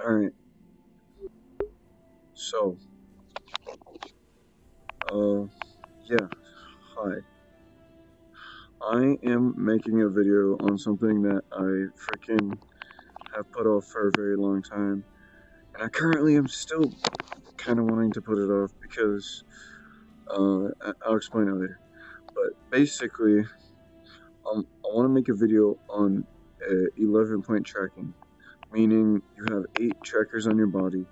Alright, so, yeah, hi. I am making a video on something that I freaking have put off for a very long time, and I currently am still kind of wanting to put it off because, I'll explain it later. But basically, I want to make a video on 11-point tracking, meaning you have 8 trackers on your body.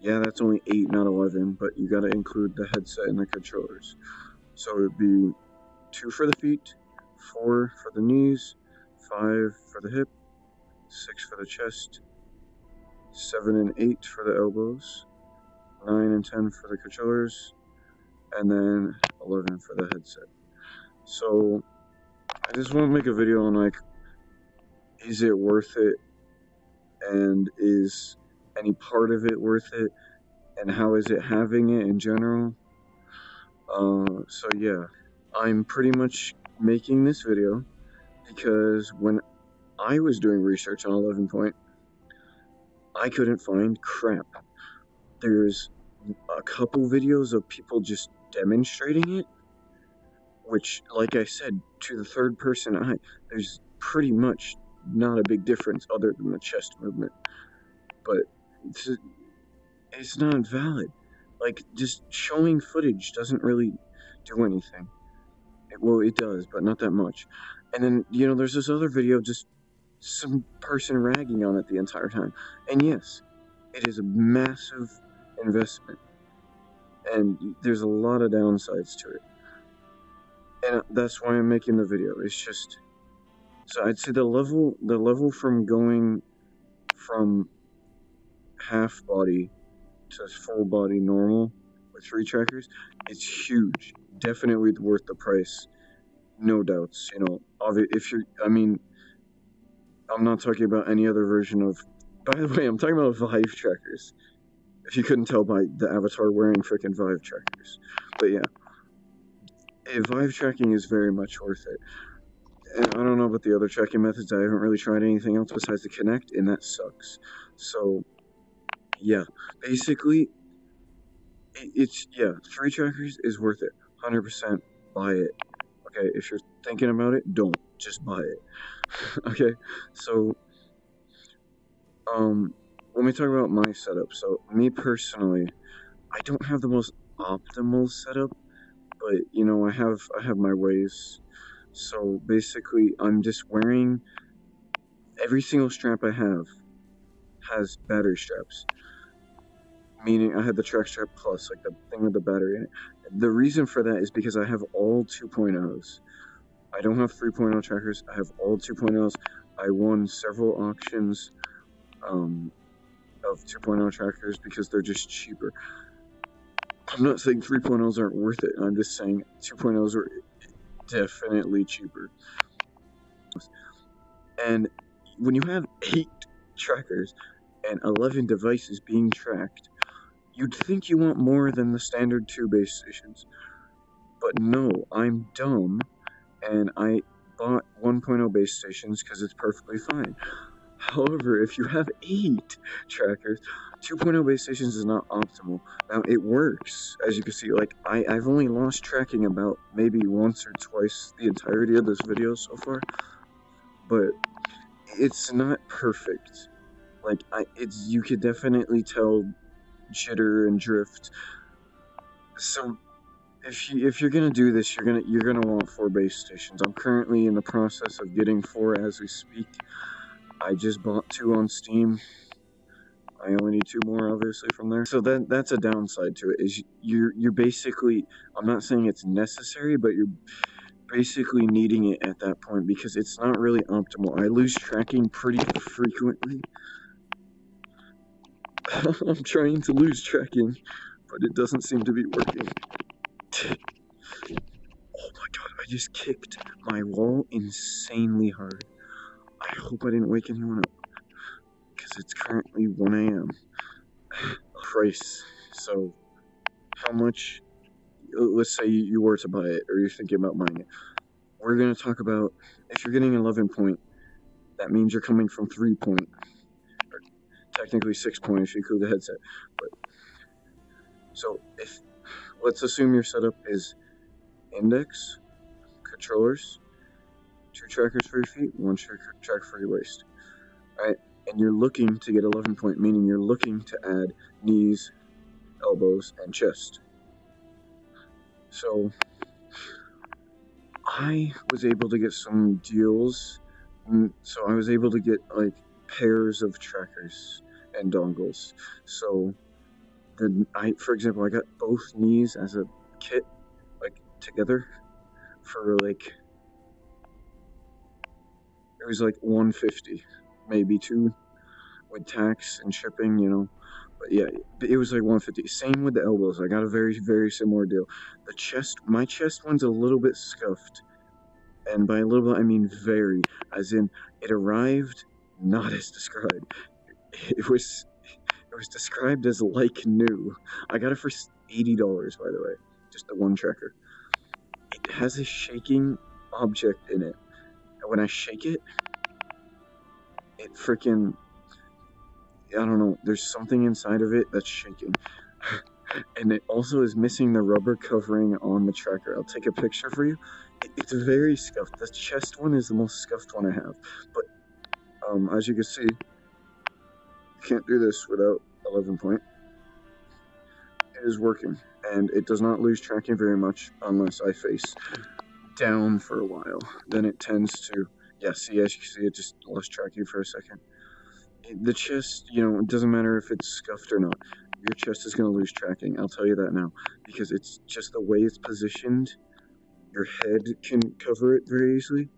Yeah, that's only 8, not 11, but you gotta include the headset and the controllers. So it'd be 2 for the feet, 4 for the knees, 5 for the hip, 6 for the chest, 7 and 8 for the elbows, 9 and 10 for the controllers, and then 11 for the headset. So I just want to make a video on, like, is it worth it, and is any part of it worth it, and how is it having it in general. So yeah, I'm pretty much making this video because when I was doing research on 11-point, I couldn't find crap. There's a couple videos of people just demonstrating it, which, like I said, to the third person eye, there's pretty much not a big difference other than the chest movement. But it's not valid. Like, just showing footage doesn't really do anything. Well, it does, but not that much. And then, you know, there's this other video, just some person ragging on it the entire time. And yes, it is a massive investment, and there's a lot of downsides to it. And that's why I'm making the video. It's just, so I'd say the level from going from half body to full body normal with 3 trackers, it's huge. Definitely worth the price, no doubts. You know, if you're, I mean, I'm not talking about any other version of, by the way, I'm talking about Vive trackers, if you couldn't tell by the avatar wearing freaking Vive trackers. But yeah, Vive tracking is very much worth it. And I don't know about the other tracking methods. I haven't really tried anything else besides the Kinect, and that sucks. So yeah, basically, yeah, 3 trackers is worth it. 100% buy it. Okay, if you're thinking about it, don't. Just buy it. Okay, so, let me talk about my setup. So, me personally, I don't have the most optimal setup, but, you know, I have my ways. So, basically, I'm just wearing, every single strap I have has battery straps. Meaning I had the track strap plus, like the thing with the battery in it. The reason for that is because I have all 2.0s. I don't have 3.0 trackers, I have all 2.0s. I won several auctions of 2.0 trackers because they're just cheaper. I'm not saying 3.0s aren't worth it, I'm just saying 2.0s are definitely cheaper. And when you have 8 trackers and 11 devices being tracked, you'd think you want more than the standard 2 base stations. But no, I'm dumb, and I bought 1.0 base stations because it's perfectly fine. However, if you have 8 trackers, 2.0 base stations is not optimal. Now, it works, as you can see. Like, I've only lost tracking about maybe once or twice the entirety of this video so far, but it's not perfect. Like, you could definitely tell jitter and drift. So if you're gonna do this, you're gonna want 4 base stations. I'm currently in the process of getting 4 as we speak. I just bought 2 on Steam. I only need 2 more, obviously, from there. So that's a downside to it, is you're basically, I'm not saying it's necessary, but you're basically needing it at that point because it's not really optimal. I lose tracking pretty frequently. I'm trying to lose tracking, but it doesn't seem to be working. Oh my god, I just kicked my wall insanely hard. I hope I didn't wake anyone up, because it's currently 1 a.m. Price. So, how much, let's say you were to buy it, or you're thinking about buying it. We're going to talk about, if you're getting 11-point, that means you're coming from 3-point. technically 6 points if you include the headset. But so if let's assume your setup is index, controllers, 2 trackers for your feet, 1 tracker for your waist. Right? And you're looking to get 11 point, meaning you're looking to add knees, elbows, and chest. So I was able to get some deals. So I was able to get like pairs of trackers and dongles. So for example, I got both knees as a kit, like together, for like it was like 150, maybe 2 with tax and shipping, you know. But yeah, it was like 150. Same with the elbows. I got a very, very similar deal. The chest, my chest one's a little bit scuffed. And by a little bit, I mean very. As in, it arrived not as described. It was described as like new. I got it for $80, by the way. Just the one tracker. It has a shaking object in it. And when I shake it, it freaking... I don't know, there's something inside of it that's shaking. And it also is missing the rubber covering on the tracker. I'll take a picture for you. It's very scuffed. The chest one is the most scuffed one I have. But as you can see, you can't do this without 11 point. It is working, and it does not lose tracking very much unless I face down for a while. Then it tends to, yeah, see, as you can see, it just lost tracking for a second. The chest, you know, it doesn't matter if it's scuffed or not. Your chest is going to lose tracking. I'll tell you that now. Because it's just the way it's positioned. Your head can cover it very easily.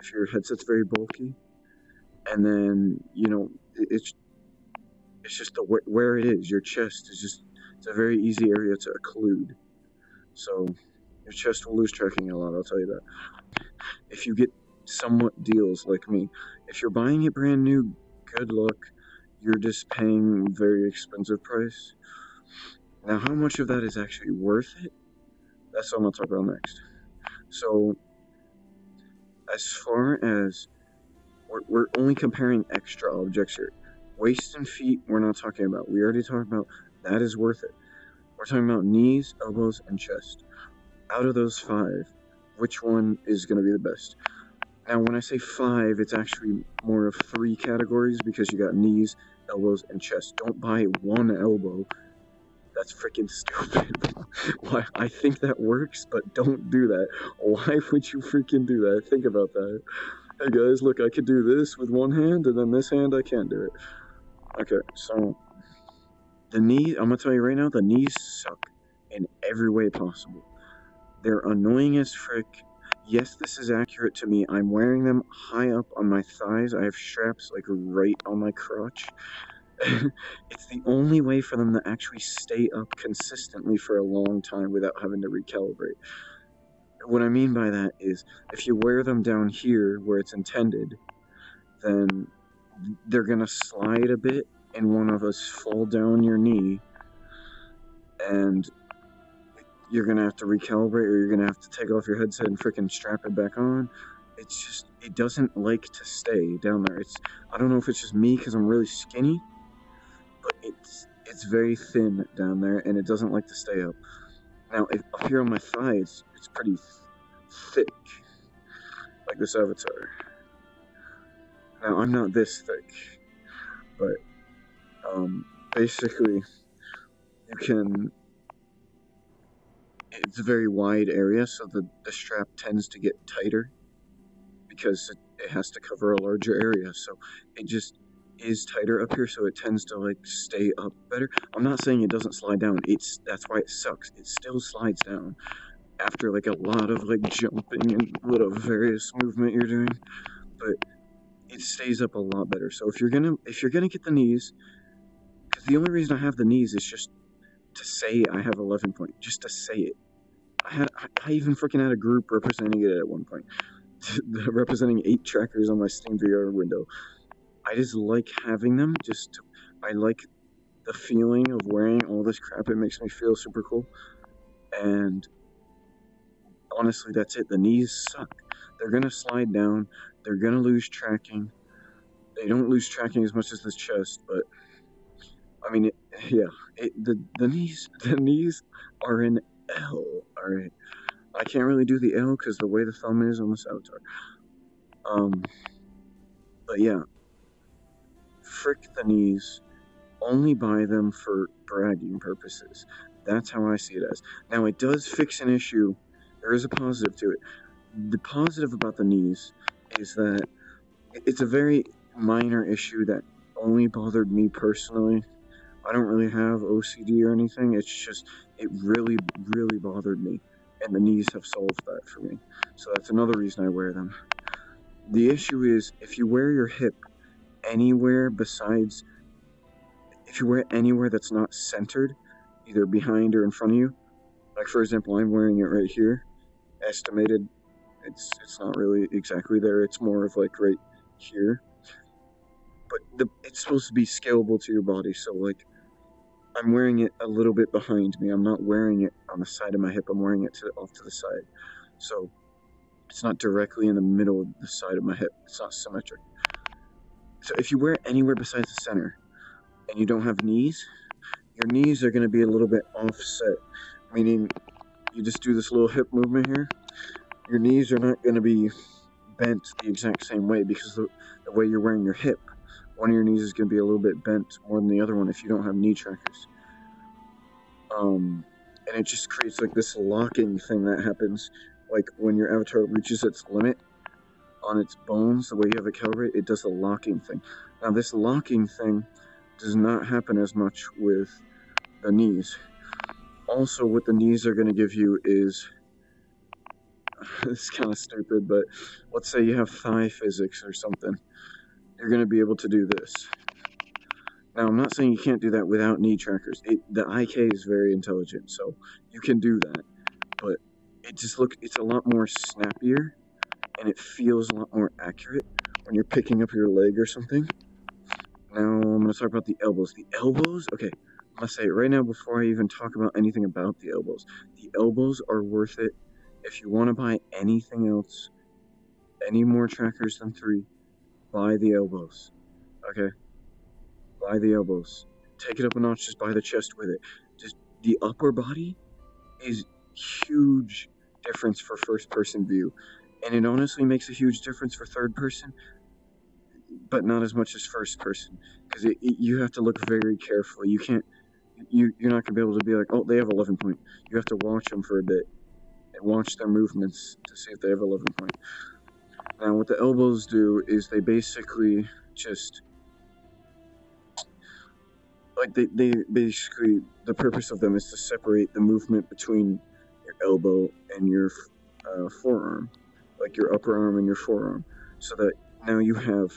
If your headset's very bulky. And then, you know, it's just where it is. Your chest is just, it's a very easy area to occlude. So, your chest will lose tracking a lot, I'll tell you that. If you get somewhat deals like me, if you're buying it brand new, good luck. You're just paying very expensive price. Now, how much of that is actually worth it? That's what I'm going to talk about next. So, as far as we're only comparing extra objects here. Waist and feet, we're not talking about. We already talked about that is worth it. We're talking about knees, elbows, and chest. Out of those 5, which one is going to be the best? Now, when I say 5, it's actually more of 3 categories because you got knees, elbows, and chest. Don't buy one elbow. That's freaking stupid. Why? I think that works, but don't do that. Why would you freaking do that? Think about that. Hey guys, look, I could do this with one hand, and then this hand I can't do it. Okay, so the knee, I'm gonna tell you right now, the knees suck in every way possible. They're annoying as frick. Yes, this is accurate to me. I'm wearing them high up on my thighs. I have straps like right on my crotch. It's the only way for them to actually stay up consistently for a long time without having to recalibrate. What I mean by that is, if you wear them down here where it's intended, then they're gonna slide a bit and one of us fall down your knee, and you're gonna have to recalibrate, or you're gonna have to take off your headset and freaking strap it back on. It's just, it doesn't like to stay down there. I don't know if it's just me because I'm really skinny, but it's very thin down there, and it doesn't like to stay up. Now, up here on my thighs, it's pretty thick, like this avatar. Now, I'm not this thick, but basically, you can... It's a very wide area, so the strap tends to get tighter because it has to cover a larger area, so it just is tighter up here, so it tends to like stay up better. I'm not saying it doesn't slide down. That's why it sucks. It still slides down after like a lot of like jumping and a lot of various movement you're doing, but it stays up a lot better. So if you're gonna get the knees, because the only reason I have the knees is just to say I have 11 point, just to say it. I even freaking had a group representing it at one point, representing 8 trackers on my Steam VR window. I just like having them. I like the feeling of wearing all this crap. It makes me feel super cool. And honestly, that's it. The knees suck. They're gonna slide down. They're gonna lose tracking. They don't lose tracking as much as the chest, but I mean, the knees are an L. All right, I can't really do the L because the way the thumb is on this avatar. But yeah, frick the knees. Only buy them for bragging purposes. That's how I see it as. Now, it does fix an issue. There is a positive to it. The positive about the knees is that it's a very minor issue that only bothered me personally. I don't really have OCD or anything. It's just, it really, really bothered me. And the knees have solved that for me. So that's another reason I wear them. The issue is, if you wear your hip anywhere besides, if you wear it anywhere that's not centered, either behind or in front of you, like for example, I'm wearing it right here, estimated, it's not really exactly there, it's more of like right here, but it's supposed to be scalable to your body, so like, I'm wearing it a little bit behind me, I'm not wearing it on the side of my hip, I'm wearing it off to the side, so it's not directly in the middle of the side of my hip, it's not symmetric. So if you wear it anywhere besides the center, and you don't have knees, your knees are going to be a little bit offset, meaning you just do this little hip movement here, your knees are not going to be bent the exact same way because the way you're wearing your hip, one of your knees is going to be a little bit bent more than the other one if you don't have knee trackers. And it just creates like this locking thing that happens, like when your avatar reaches its limit on its bones, the way you have it calibrated, it does a locking thing. Now this locking thing does not happen as much with the knees. Also, what the knees are going to give you is, it's kind of stupid, but let's say you have thigh physics or something. You're going to be able to do this. Now, I'm not saying you can't do that without knee trackers. The IK is very intelligent, so you can do that. But it's a lot more snappier, and it feels a lot more accurate when you're picking up your leg or something. Now, I'm going to talk about the elbows. The elbows, okay, I'm going to say it right now before I even talk about anything about the elbows. The elbows are worth it. If you want to buy anything else, any more trackers than 3, buy the elbows. Okay? Buy the elbows. Take it up a notch, just buy the chest with it. Just the upper body is huge difference for first person view. And it honestly makes a huge difference for third person, but not as much as first person. Because you have to look very carefully. You can't, you're not going to be able to be like, oh, they have 11 point. You have to watch them for a bit and watch their movements to see if they have 11 point. Now, what the elbows do is they basically just, like, they basically, the purpose of them is to separate the movement between your elbow and your forearm, like your upper arm and your forearm, so that now you have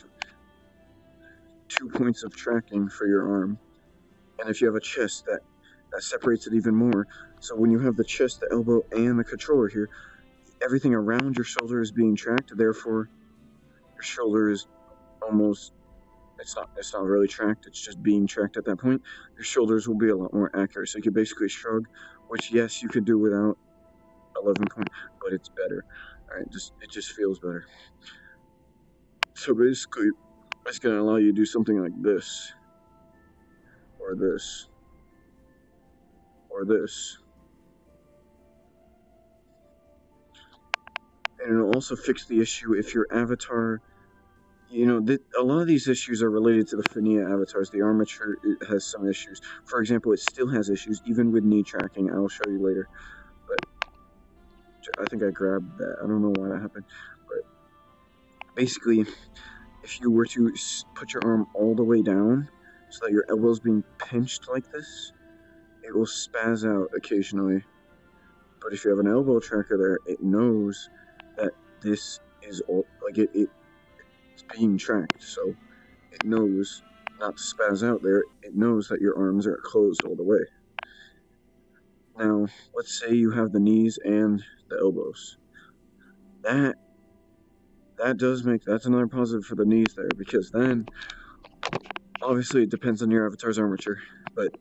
2 points of tracking for your arm. And if you have a chest, that separates it even more. So when you have the chest, the elbow, and the controller here, everything around your shoulder is being tracked, therefore your shoulder is almost, it's not really tracked, it's just being tracked at that point. Your shoulders will be a lot more accurate, so you can basically shrug, which yes, you could do without 11 point, but it's better. Alright, it just feels better. So basically, it's going to allow you to do something like this, or this, or this. And it'll also fix the issue if your avatar, you know, a lot of these issues are related to the Finia avatars. The armature, it has some issues. For example, it still has issues, even with knee tracking. I'll show you later. But I think I grabbed that. I don't know why that happened. But basically, if you were to put your arm all the way down so that your elbow's being pinched like this, it will spaz out occasionally. But if you have an elbow tracker there, it knows that this is all, like it's being tracked, so it knows not to spaz out there. It knows that your arms are closed all the way. Now, let's say you have the knees and the elbows. That's another positive for the knees there, because then, obviously it depends on your avatar's armature, but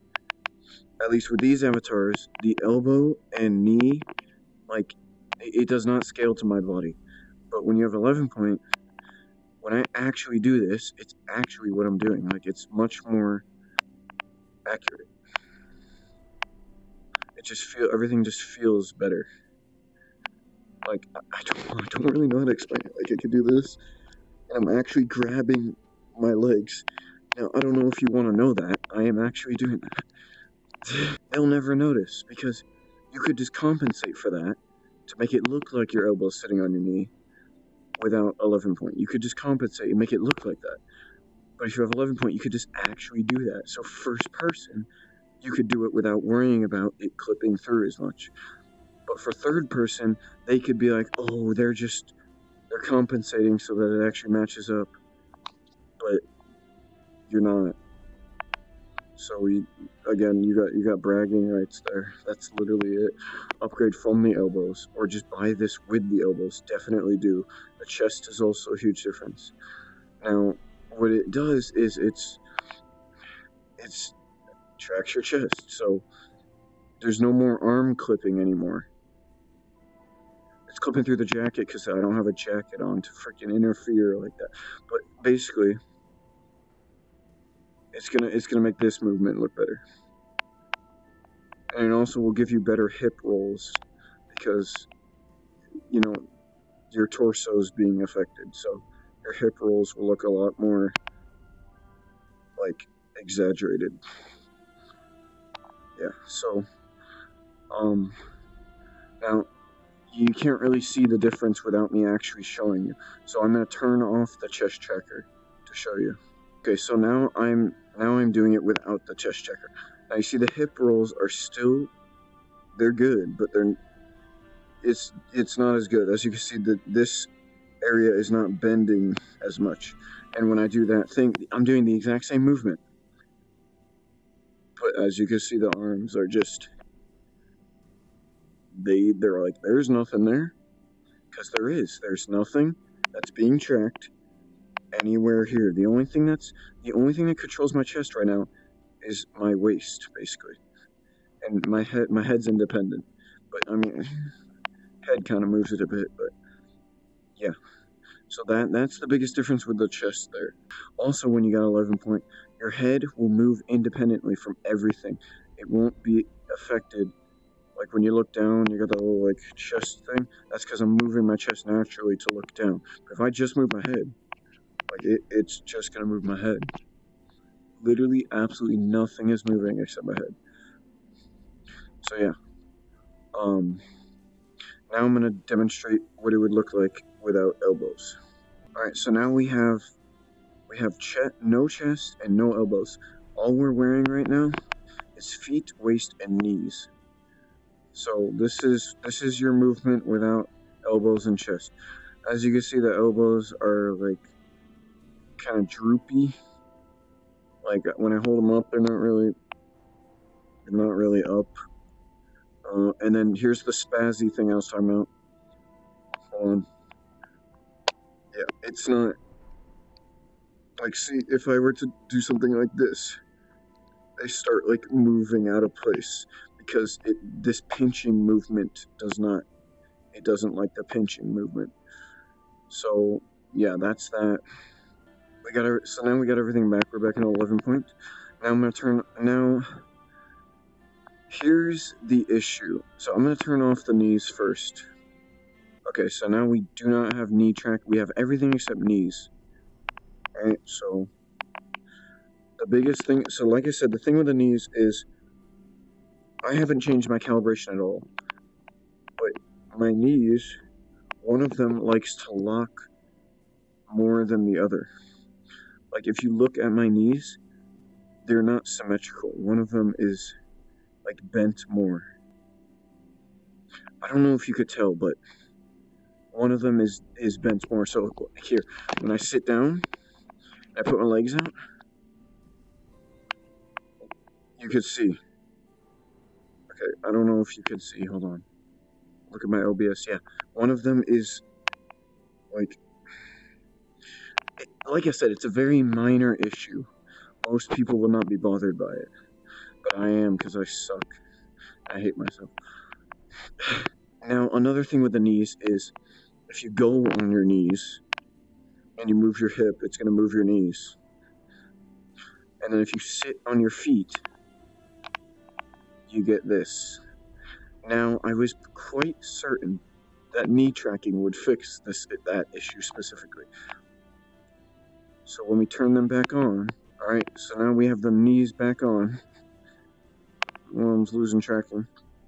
at least with these avatars, the elbow and knee, like, it does not scale to my body. But when you have 11 point, when I actually do this, it's actually what I'm doing. Like, it's much more accurate. Everything just feels better. Like, I don't really know how to explain it. Like, I could do this, and I'm actually grabbing my legs. Now, I don't know if you want to know that. I am actually doing that. They'll never notice, because you could just compensate for that to make it look like your elbow's sitting on your knee without 11 point. You could just compensate and make it look like that. But if you have 11 point, you could just actually do that. So first person, you could do it without worrying about it clipping through as much. But for third person, they could be like, oh, they're compensating so that it actually matches up. But you're not. So you got bragging rights there. That's literally it. Upgrade from the elbows, or just buy this with the elbows. Definitely do. The chest is also a huge difference. Now, what it does is it's tracks your chest. So there's no more arm clipping anymore. It's clipping through the jacket because I don't have a jacket on to freaking interfere like that. But basically, it's gonna make this movement look better. And it also will give you better hip rolls because, you know, your torso is being affected. So your hip rolls will look a lot more, like, exaggerated. Yeah, so, now, you can't really see the difference without me actually showing you. So I'm going to turn off the chest checker to show you. Okay, so now I'm doing it without the chest checker. Now you see the hip rolls are still, they're good, but it's not as good. As you can see, this area is not bending as much. And when I do that thing, I'm doing the exact same movement. But as you can see, the arms are just, they're like, there's nothing there. Because there's nothing that's being tracked anywhere here. The only thing that controls my chest right now is my waist, basically. And my head's independent. But I mean, head kind of moves it a bit, but yeah. So that's the biggest difference with the chest there. Also, when you got 11 point, your head will move independently from everything. It won't be affected. Like when you look down, you got the little like chest thing. That's because I'm moving my chest naturally to look down. But if I just move my head, like it's just gonna move my head. Literally, absolutely nothing is moving except my head. So yeah. Now I'm gonna demonstrate what it would look like without elbows. All right. So now we have no chest and no elbows. All we're wearing right now is feet, waist, and knees. So this is your movement without elbows and chest. As you can see, the elbows are like kind of droopy. Like when I hold them up, they're not really up. And then here's the spazzy thing I was talking about. Hold on. Yeah, it's not like, see, if I were to do something like this, they start like moving out of place because this pinching movement doesn't like the pinching movement. So yeah, that's that. So now we got everything back. We're back in 11 point. Now I'm gonna turn. Now here's the issue. So I'm gonna turn off the knees first. Okay, so now we do not have knee track. We have everything except knees. Alright, so the biggest thing. So like I said, the thing with the knees is I haven't changed my calibration at all. But my knees, one of them likes to lock more than the other. Like if you look at my knees, they're not symmetrical. One of them is like bent more. I don't know if you could tell, but one of them is bent more. So here, when I sit down, I put my legs out, you could see. Okay, I don't know if you could see. Hold on. Look at my OBS. Yeah, one of them is like I said, it's a very minor issue. Most people will not be bothered by it, but I am because I suck. I hate myself. Now, another thing with the knees is if you go on your knees and you move your hip, it's going to move your knees. And then if you sit on your feet, you get this. Now, I was quite certain that knee tracking would fix that issue specifically. So let me turn them back on. Alright, so now we have the knees back on. One's losing tracking.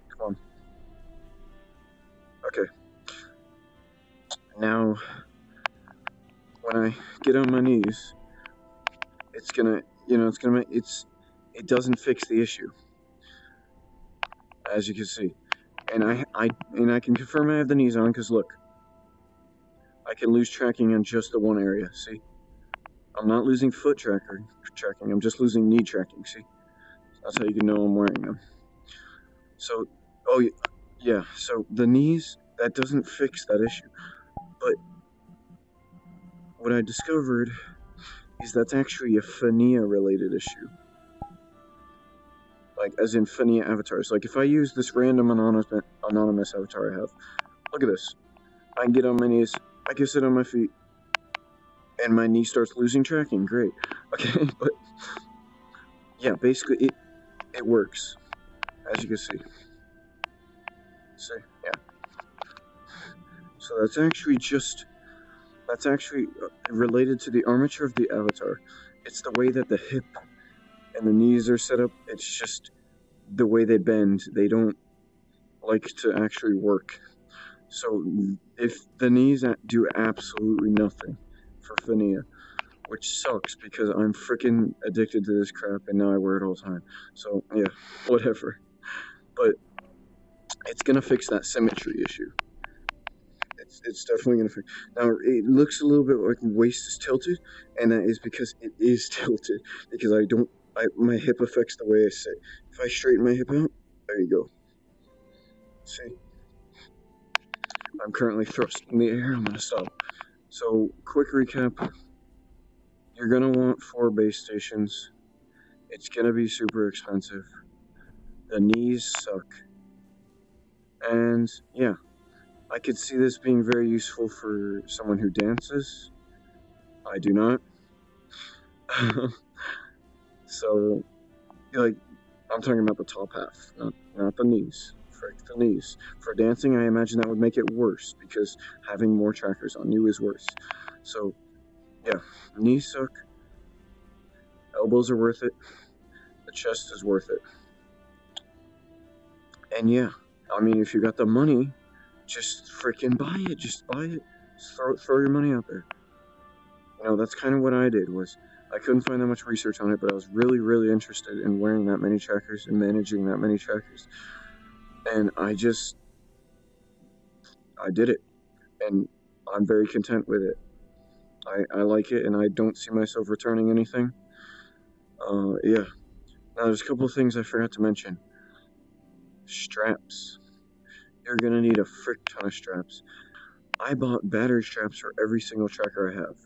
Come on. Okay. Now, when I get on my knees, it's gonna, it doesn't fix the issue, as you can see. And I can confirm I have the knees on, because look, I can lose tracking in just the one area, see? I'm not losing foot tracking, I'm just losing knee tracking, see? That's how you can know I'm wearing them. So, oh yeah, so the knees, that doesn't fix that issue. But what I discovered is that's actually a Fania related issue. Like, as in Fania avatars. Like, if I use this random anonymous avatar I have, look at this. I can get on my knees, I can sit on my feet, and my knee starts losing tracking. Great. Okay, but yeah, basically it works, as you can see. See, yeah. So that's actually related to the armature of the avatar. It's the way that the hip and the knees are set up. It's just the way they bend. They don't like to actually work. So if the knees do absolutely nothing for Fania, which sucks because I'm freaking addicted to this crap and now I wear it all the time. So yeah, whatever. But it's gonna fix that symmetry issue. It's definitely gonna fix. Now it looks a little bit like my waist is tilted, and that is because it is tilted. Because my hip affects the way I sit. If I straighten my hip out, there you go. See, I'm currently thrust in the air. I'm gonna stop. So quick recap. You're gonna want 4 base stations. It's gonna be super expensive. The knees suck. And yeah, I could see this being very useful for someone who dances. I do not. So, like, I'm talking about the top half, not the knees. Frick the knees. For dancing, I imagine that would make it worse, because having more trackers on you is worse. So, yeah, knees suck. Elbows are worth it. The chest is worth it. And yeah, I mean, if you got the money, just freaking buy it. Just buy it. Just throw your money out there. You know, that's kind of what I did. Was I couldn't find that much research on it, but I was really, really interested in wearing that many trackers and managing that many trackers. And I did it. And I'm very content with it. I like it, and I don't see myself returning anything. Yeah. Now, there's a couple of things I forgot to mention. Straps. You're gonna need a frick ton of straps. I bought battery straps for every single tracker I have.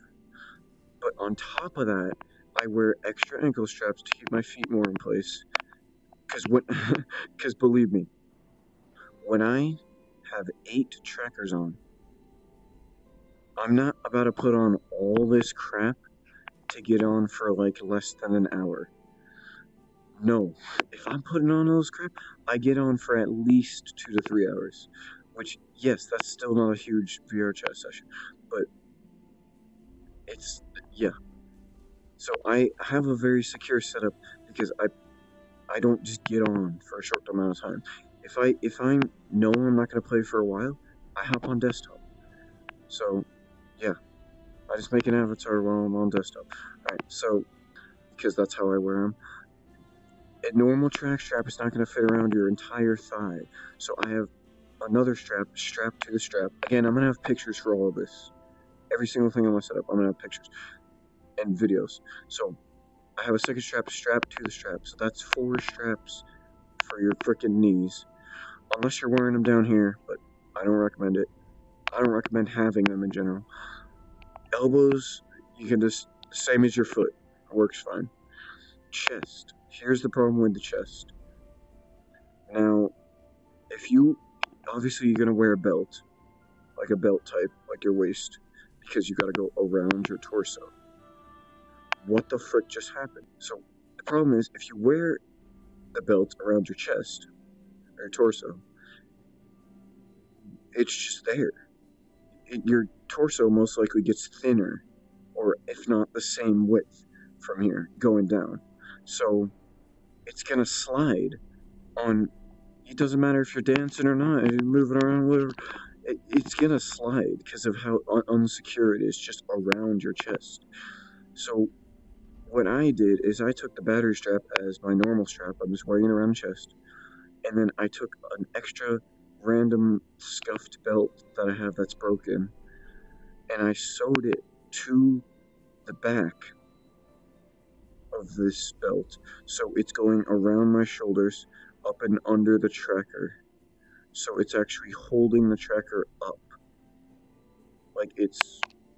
But on top of that, I wear extra ankle straps to keep my feet more in place. Because believe me, when I have 8 trackers on, I'm not about to put on all this crap to get on for like less than an hour. No, if I'm putting on all this crap, I get on for at least 2 to 3 hours. Which, yes, that's still not a huge VR chat session, but it's, yeah. So I have a very secure setup because I don't just get on for a short amount of time. If I know I'm not going to play for a while, I hop on desktop. So, yeah, I just make an avatar while I'm on desktop. Alright, so, because that's how I wear them. A normal track strap is not going to fit around your entire thigh. So I have another strap strapped to the strap. Again, I'm going to have pictures for all of this. Every single thing I'm going to set up, I'm going to have pictures and videos. So I have a second strap strapped to the strap. So that's 4 straps for your frickin' knees. Unless you're wearing them down here, but I don't recommend it. I don't recommend having them in general. Elbows, you can just, same as your foot. It works fine. Chest. Here's the problem with the chest. Now, obviously you're going to wear a belt, like a belt type, like your waist, because you got to go around your torso. What the frick just happened? So, the problem is, if you wear the belt around your chest or your torso. It's just there. Your torso most likely gets thinner, or if not the same width from here going down. So it's gonna slide on. It doesn't matter if you're dancing or not, you're moving around, whatever. It's gonna slide because of how unsecure it is just around your chest. So what I did is I took the battery strap as my normal strap. I'm just wearing it around the chest, and then I took an extra random scuffed belt that I have that's broken, and I sewed it to the back of this belt, so it's going around my shoulders, up and under the tracker. So it's actually holding the tracker up. Like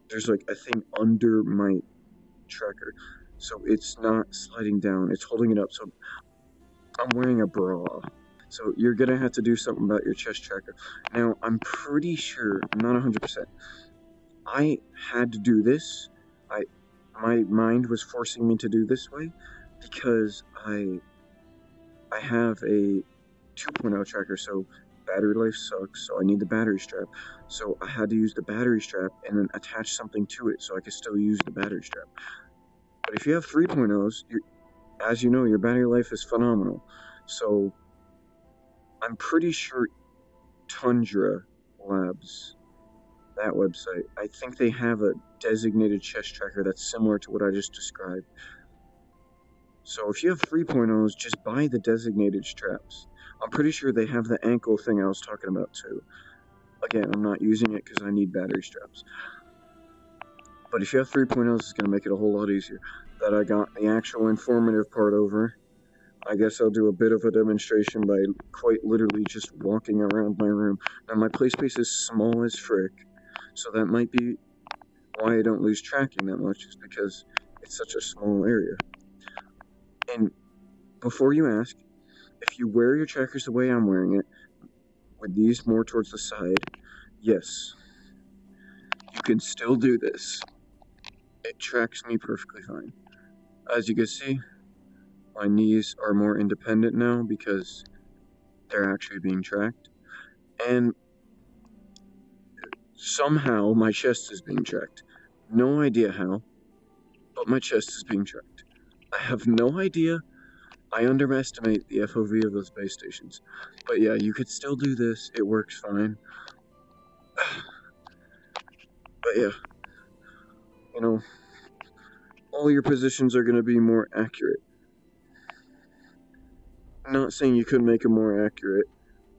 there's like a thing under my tracker. So it's not sliding down, it's holding it up. So I'm wearing a bra. So you're gonna have to do something about your chest tracker. Now, I'm pretty sure, I'm not 100%. I had to do this. My mind was forcing me to do this way because I have a 2.0 tracker, so battery life sucks, so I need the battery strap. So I had to use the battery strap and then attach something to it so I could still use the battery strap. But if you have 3.0s, as you know, your battery life is phenomenal. So I'm pretty sure Tundra Labs, that website, I think they have a designated chest tracker that's similar to what I just described. So if you have 3.0s, just buy the designated straps. I'm pretty sure they have the ankle thing I was talking about too. Again, I'm not using it because I need battery straps. But if you have 3.0s, it's going to make it a whole lot easier. That I got the actual informative part over. I guess I'll do a bit of a demonstration by quite literally just walking around my room. Now, my play space is small as frick, so that might be why I don't lose tracking that much, is because it's such a small area. And before you ask, if you wear your trackers the way I'm wearing it, with these more towards the side, yes, you can still do this. It tracks me perfectly fine. As you can see, my knees are more independent now because they're actually being tracked. And somehow my chest is being tracked. No idea how, but my chest is being tracked. I have no idea. I underestimate the FOV of those base stations. But yeah, you could still do this. It works fine. But yeah, you know, all your positions are going to be more accurate. I'm not saying you couldn't make them more accurate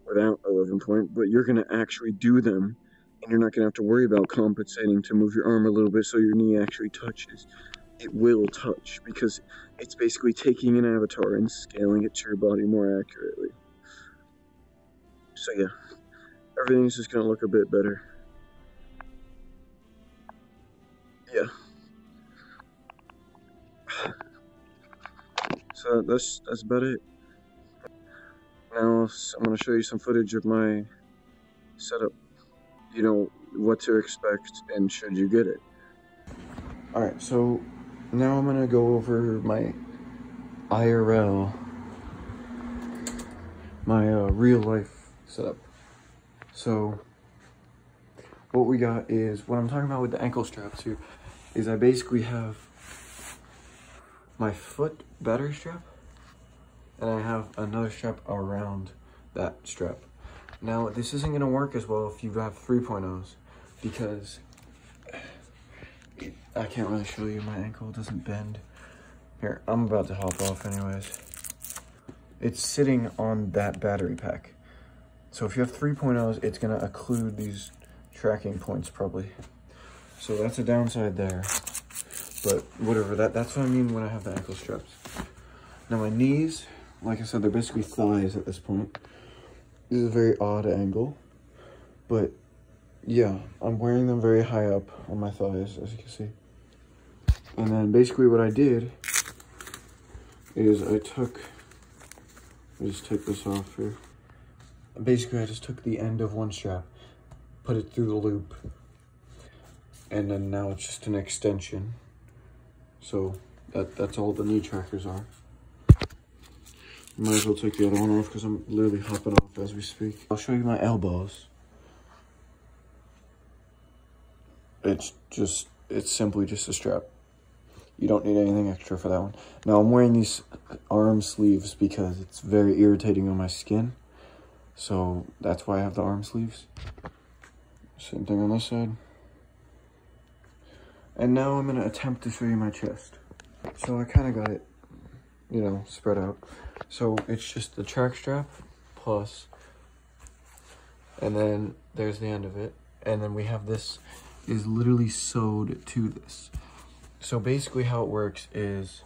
without 11 point, but you're going to actually do them, and you're not going to have to worry about compensating to move your arm a little bit so your knee actually touches. It will touch, because it's basically taking an avatar and scaling it to your body more accurately. So yeah, everything's just going to look a bit better. Yeah. So that's about it. Now I'm going to show you some footage of my setup. You know what to expect and should you get it. Alright, so now I'm going to go over my IRL, my real life setup. So what we got is, what I'm talking about with the ankle straps here, is I basically have my foot battery strap, and I have another strap around that strap. Now, this isn't going to work as well if you have 3.0s, because I can't really show you, my ankle doesn't bend. Here, I'm about to hop off anyways. It's sitting on that battery pack. So if you have 3.0s, it's going to occlude these tracking points probably. So that's a downside there. But whatever, that's what I mean when I have the ankle straps. Now my knees, like I said, they're basically thighs at this point. This is a very odd angle, but yeah, I'm wearing them very high up on my thighs, as you can see. And then basically what I did is I just take this off here. Basically I just took the end of one strap, put it through the loop, and then now it's just an extension. So that's all the knee trackers are. Might as well take the other one off because I'm literally hopping off as we speak. I'll show you my elbows. It's simply just a strap. You don't need anything extra for that one. Now I'm wearing these arm sleeves because it's very irritating on my skin. So that's why I have the arm sleeves. Same thing on this side. And now I'm gonna attempt to show you my chest. So I kind of got it, you know, spread out. So it's just the track strap plus, and then there's the end of it. And then we have this is literally sewed to this. So basically how it works is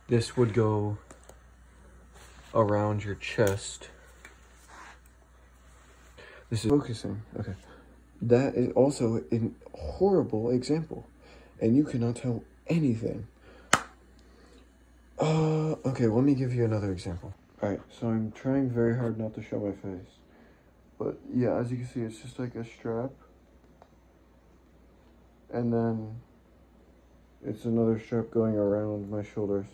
this would go around your chest. This is focusing, okay. That is also a horrible example, and you cannot tell anything. Okay, let me give you another example. All right, so I'm trying very hard not to show my face, but yeah, as you can see, it's just like a strap, and then it's another strap going around my shoulders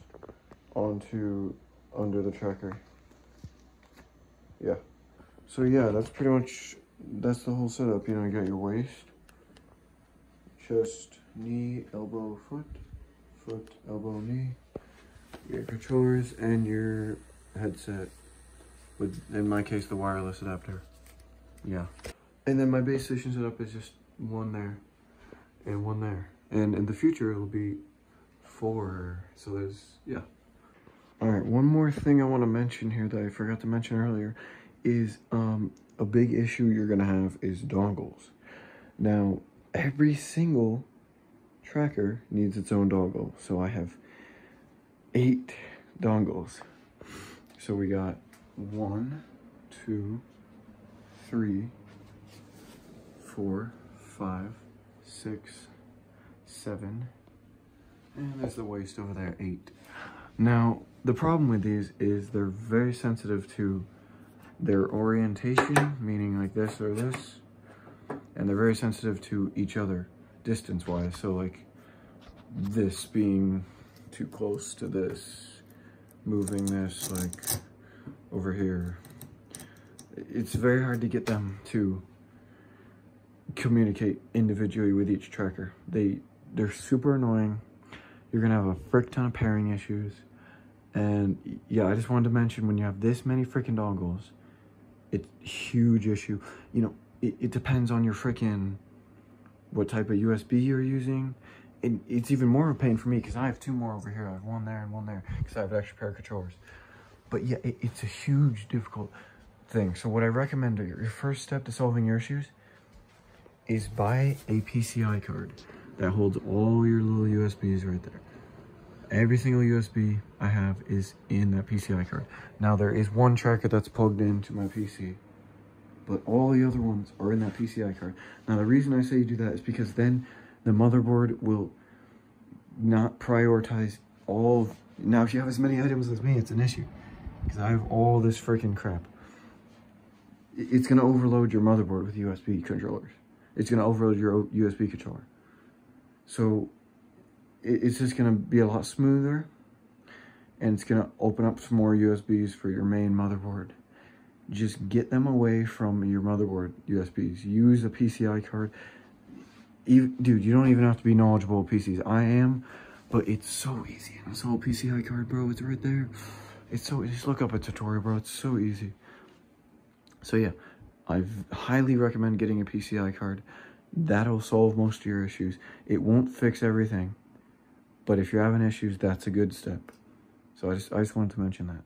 onto under the tracker. Yeah. So yeah, that's pretty much, that's the whole setup. You know, you got your waist, chest, knee, elbow, foot, elbow, knee, your controllers, and your headset with, in my case, the wireless adapter. Yeah. And then my base station setup is just one there and one there. And in the future, it'll be 4. So there's, yeah. All right, one more thing I want to mention here that I forgot to mention earlier is a big issue you're gonna have is dongles. Now, every single tracker needs its own dongle. So I have 8 dongles. So we got 1, 2, 3, 4, 5, 6, 7, and there's the waist over there, 8. Now, the problem with these is they're very sensitive to their orientation, meaning like this or this, and they're very sensitive to each other distance-wise. So like this being too close to this, moving this like over here. It's very hard to get them to communicate individually with each tracker. They're super annoying. You're gonna have a frick ton of pairing issues. And yeah, I just wanted to mention, when you have this many freaking dongles, it's a huge issue. You know, it depends on your freaking, what type of USB you're using. And it's even more of a pain for me because I have 2 more over here. I have 1 there and 1 there because I have an extra pair of controllers. But yeah, it's a huge, difficult thing. So what I recommend, your first step to solving your issues is buy a PCI card that holds all your little USBs right there. Every single USB I have is in that PCI card. Now there is one tracker that's plugged into my PC, but all the other ones are in that PCI card. Now the reason I say you do that is because then the motherboard will not prioritize all. Now if you have as many items as me, it's an issue, because I have all this freaking crap. It's gonna overload your motherboard with USB controllers. It's gonna overload your USB controller. So it's just gonna be a lot smoother, and it's gonna open up some more USBs for your main motherboard. Just get them away from your motherboard USBs. Use a PCI card. Dude, you don't even have to be knowledgeable of PCs. I am, but it's so easy. And it's all PCI card, bro. It's right there. It's so, just look up a tutorial, bro. It's so easy. So yeah, I highly recommend getting a PCI card. That'll solve most of your issues. It won't fix everything, but if you're having issues, that's a good step. So I just wanted to mention that.